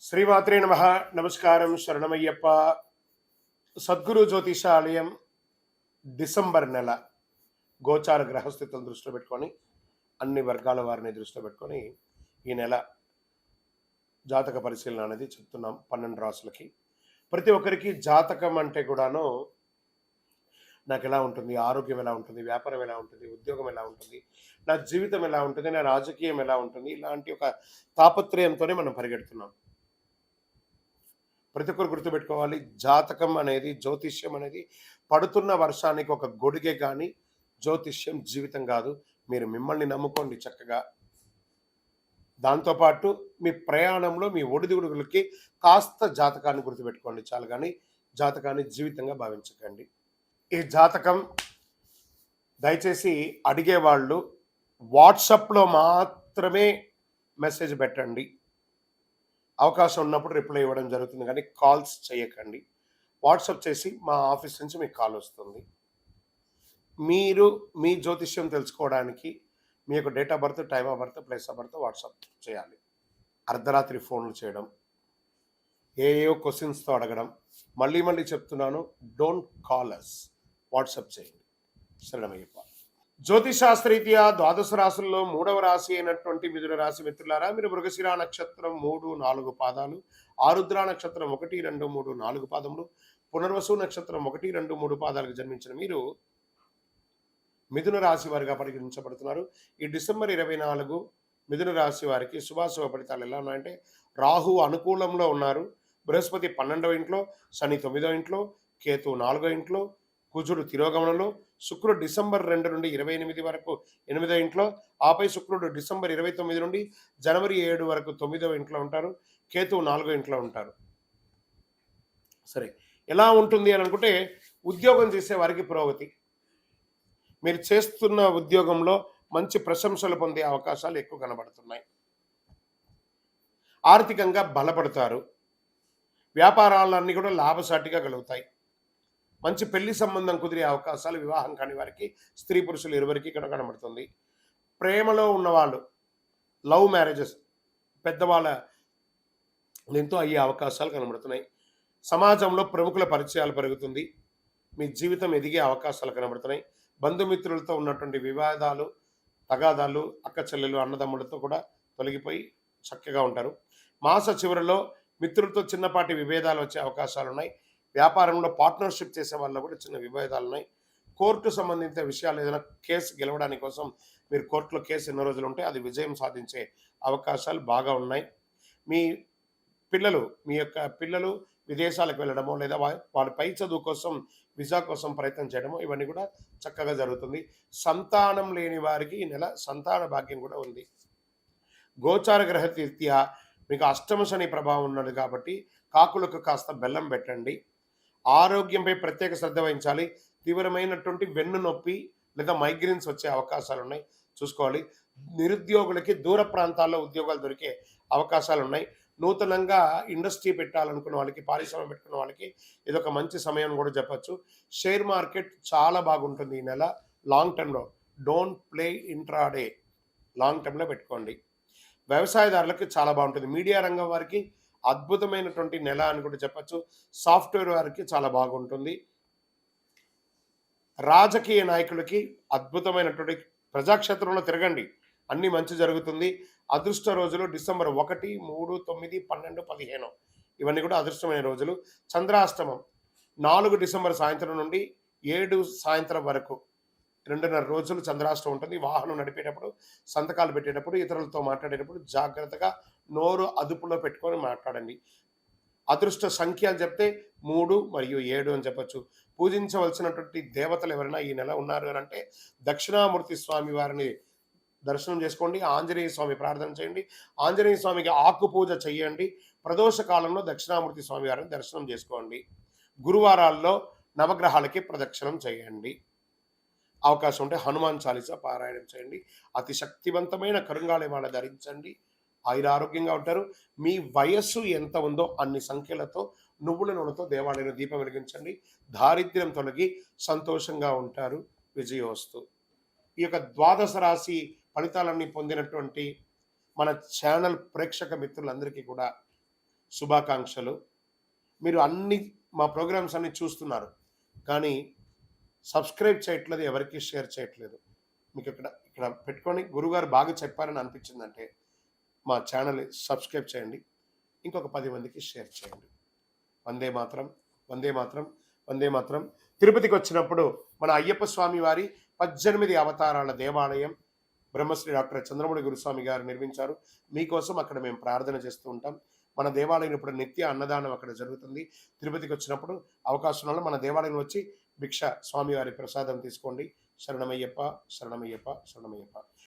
శ్రీమాత్రే నమ. నమస్కారం, శరణమయ్యప్ప. సద్గురు జ్యోతిషాలయం డిసెంబర్ నెల గోచార గ్రహస్థితులను దృష్టిలో పెట్టుకొని అన్ని వర్గాల వారిని దృష్టిలో పెట్టుకొని ఈ నెల జాతక పరిశీలన అనేది చెప్తున్నాం 12 రాసులకి. ప్రతి ఒక్కరికి జాతకం అంటే కూడాను నాకు ఎలా ఉంటుంది, ఆరోగ్యం ఎలా ఉంటుంది, వ్యాపారం ఎలా ఉంటుంది, ఉద్యోగం ఎలా ఉంటుంది, నా జీవితం ఎలా ఉంటుంది, నా రాజకీయం ఎలా ఉంటుంది, ఇలాంటి ఒక తాపత్రయంతోనే మనం పరిగెడుతున్నాం. ప్రతి ఒక్కరు గుర్తుపెట్టుకోవాలి, జాతకం అనేది, జ్యోతిష్యం అనేది పడుతున్న వర్షానికి ఒక గొడుగే కానీ జ్యోతిష్యం జీవితం కాదు. మీరు మిమ్మల్ని నమ్ముకోండి చక్కగా. దాంతోపాటు మీ ప్రయాణంలో మీ ఒడిదుడుగులకి కాస్త జాతకాన్ని గుర్తుపెట్టుకోండి చాలు, కానీ జాతకాన్ని జీవితంగా భావించకండి. ఈ జాతకం దయచేసి అడిగేవాళ్ళు వాట్సాప్లో మాత్రమే మెసేజ్ పెట్టండి. అవకాశం ఉన్నప్పుడు రిప్లై ఇవ్వడం జరుగుతుంది, కానీ కాల్స్ చేయకండి. వాట్సాప్ చేసి మా ఆఫీస్ నుంచి మీకు కాల్ వస్తుంది. మీరు మీ జ్యోతిష్యం తెలుసుకోవడానికి మీ యొక్క date of birth, time of birth, place of birth WhatsApp చేయాలి. అర్ధరాత్రి ఫోన్లు చేయడం, ఏయో క్వశ్చన్స్తో అడగడం, మళ్ళీ మళ్ళీ చెప్తున్నాను, డోంట్ కాల్ అస్, వాట్సాప్ చేయండి. శరణమయ్యప్ప. జ్యోతిశాస్త్రరీత్యా ద్వాదశ రాశుల్లో 3వ రాశి అయినటువంటి మిథున రాశి మిత్రులారా, మీరు మృగశిర నక్షత్రం 3, 4 పాదాలు, ఆరుద్ర నక్షత్రం 1, 2, 3, 4 పాదములు, పునర్వసు నక్షత్రం 1, 2, 3 పాదాలకు జన్మించిన మీరు మిథున రాశి వారిగా పరిగణించబడుతున్నారు. ఈ డిసెంబర్ 24 మిథున రాశి వారికి శుభాశుభ ఫలితాలు ఎలా ఉన్నాయంటే, రాహు అనుకూలంలో ఉన్నారు, బృహస్పతి 12వ ఇంట్లో, శని 9వ ఇంట్లో, కేతు 4వ ఇంట్లో, కుజుడు తిరోగమనంలో, శుక్రుడు డిసెంబర్ 2 నుండి 28 వరకు 8వ ఇంట్లో, ఆపై శుక్రుడు డిసెంబర్ 29 నుండి జనవరి 7 వరకు 9వ ఇంట్లో ఉంటారు, కేతువు 4వ ఇంట్లో ఉంటారు. సరే, ఎలా ఉంటుంది అని అనుకుంటే, ఉద్యోగం చేసే వారికి పురోగతి, మీరు చేస్తున్న ఉద్యోగంలో మంచి ప్రశంసలు పొందే అవకాశాలు ఎక్కువ కనబడుతున్నాయి. ఆర్థికంగా బలపడతారు, వ్యాపారాలన్నీ కూడా లాభసాటిగా కలుగుతాయి. మంచి పెళ్లి సంబంధం కుదిరే అవకాశాలు, వివాహం కాని వారికి, స్త్రీ పురుషులు ఇరువురికి ఇక్కడ కనబడుతుంది. ప్రేమలో ఉన్నవాళ్ళు, లవ్ మ్యారేజెస్ పెద్దవాళ్ళ ఎంతో అయ్యే అవకాశాలు కనబడుతున్నాయి. సమాజంలో ప్రముఖుల పరిచయాలు పెరుగుతుంది, మీ జీవితం ఎదిగే అవకాశాలు కనబడుతున్నాయి. బంధుమిత్రులతో ఉన్నటువంటి వివాదాలు, తగాదాలు, అక్క చెల్లెలు, అన్నదమ్ములతో కూడా తొలగిపోయి చక్కగా ఉంటారు. మాస చివరిలో మిత్రులతో చిన్నపాటి విభేదాలు వచ్చే అవకాశాలు ఉన్నాయి. వ్యాపారంలో పార్ట్నర్షిప్ చేసే వాళ్ళలో కూడా చిన్న విభేదాలు ఉన్నాయి. కోర్టు సంబంధించిన విషయాలు, ఏదైనా కేసు గెలవడానికి కోసం మీరు కోర్టులో కేసు ఎన్నో రోజులు ఉంటే అది విజయం సాధించే అవకాశాలు బాగా ఉన్నాయి. మీ పిల్లలు విదేశాలకు వెళ్ళడమో, లేదా వాళ్ళ పై చదువు కోసం వీసా కోసం ప్రయత్నం చేయడమో, ఇవన్నీ కూడా చక్కగా జరుగుతుంది. సంతానం లేని వారికి ఈ నెల సంతాన భాగ్యం కూడా ఉంది. గోచార గ్రహ రీత్యా మీకు అష్టమ శని ప్రభావం ఉన్నది కాబట్టి కాకులకు కాస్త బెల్లం పెట్టండి. ఆరోగ్యంపై ప్రత్యేక శ్రద్ధ వహించాలి. తీవ్రమైనటువంటి వెన్ను నొప్పి లేదా మైగ్రేన్స్ వచ్చే అవకాశాలు ఉన్నాయి, చూసుకోవాలి. నిరుద్యోగులకి దూర ప్రాంతాల్లో ఉద్యోగాలు దొరికే అవకాశాలు ఉన్నాయి. నూతనంగా ఇండస్ట్రీ పెట్టాలనుకున్న వాళ్ళకి, పారిశ్రమ పెట్టుకున్న వాళ్ళకి ఇదొక మంచి సమయం కూడా చెప్పచ్చు. షేర్ మార్కెట్ చాలా బాగుంటుంది ఈ నెల. లాంగ్ టర్మ్లో డోంట్ ప్లే ఇంట్రాడే, లాంగ్ టర్మ్లో పెట్టుకోండి. వ్యవసాయదారులకి చాలా బాగుంటుంది. మీడియా రంగం వారికి అద్భుతమైనటువంటి నెల అని కూడా చెప్పచ్చు. సాఫ్ట్వేర్ వారికి చాలా బాగుంటుంది. రాజకీయ నాయకులకి అద్భుతమైనటువంటి, ప్రజాక్షేత్రంలో తిరగండి, అన్ని మంచి జరుగుతుంది. అదృష్ట రోజులు డిసెంబర్ 1, 3, 9, 12, 15 ఇవన్నీ కూడా అదృష్టమైన రోజులు. చంద్రాష్టమం 4 డిసెంబర్ సాయంత్రం నుండి 7 సాయంత్రం వరకు 2.5 రోజులు చంద్రాష్టమం ఉంటుంది. వాహనం నడిపేటప్పుడు, సంతకాలు పెట్టేటప్పుడు, ఇతరులతో మాట్లాడేటప్పుడు జాగ్రత్తగా నోరు అదుపులో పెట్టుకొని మాట్లాడండి. అదృష్ట సంఖ్య అని చెప్తే 3 మరియు 7 అని చెప్పచ్చు. పూజించవలసినటువంటి దేవతలు ఎవరైనా ఈ నెల ఉన్నారు అని అంటే, దక్షిణామూర్తి స్వామి వారిని దర్శనం చేసుకోండి. ఆంజనేయ స్వామి ప్రార్థన చేయండి. ఆంజనేయ స్వామికి ఆకు పూజ చేయండి. ప్రదోష కాలంలో దక్షిణామూర్తి స్వామి వారిని దర్శనం చేసుకోండి. గురువారాల్లో నవగ్రహాలకి ప్రదక్షిణం చేయండి. అవకాశం ఉంటే హనుమాన్ చాలీసా పారాయణం చేయండి. అతి శక్తివంతమైన కరుంగాళిమాల ధరించండి. ఆయురారోగ్యంగా ఉంటారు. మీ వయస్సు ఎంత ఉందో అన్ని సంఖ్యలతో నువ్వుల నూనెతో దేవాలయంలో దీపం వెలిగించండి. దారిద్ర్యం తొలగి సంతోషంగా ఉంటారు. విజయోస్తు. ఈ యొక్క ద్వాదశ రాశి ఫలితాలన్నీ పొందినటువంటి మన ఛానల్ ప్రేక్షక మిత్రులందరికీ కూడా శుభాకాంక్షలు. మీరు అన్ని మా ప్రోగ్రామ్స్ అన్నీ చూస్తున్నారు. కానీ సబ్స్క్రైబ్ చేయట్లేదు, ఎవరికీ షేర్ చేయట్లేదు. మీకు ఇక్కడ ఇక్కడ పెట్టుకొని గురువుగారు బాగా చెప్పారని అనిపించిందంటే మా ఛానల్‌ని సబ్స్క్రైబ్ చేయండి. ఇంకొక 10 మందికి షేర్ చేయండి. వందే మాతరం, వందే మాతరం, వందే మాతరం. తిరుపతికొచ్చినప్పుడు మన అయ్యప్ప స్వామి వారి 18 అవతారాల దేవాలయం బ్రహ్మశ్రీ డాక్టర్ చంద్రమౌళి గురుస్వామి గారు నిర్మించారు. మీకోసం అక్కడ మేము ప్రార్థన చేస్తూ ఉంటాం. మన దేవాలయం ఇప్పుడు నిత్య అన్నదానం అక్కడ జరుగుతుంది. తిరుపతికొచ్చినప్పుడు అవకాశం ఉన్నోళ్ళు మన దేవాలయం వచ్చి భిక్ష స్వామివారి ప్రసాదం తీసుకోండి. శరణమయ్యప్ప, శరణమయ్యప్ప, శరణమయ్యప్ప.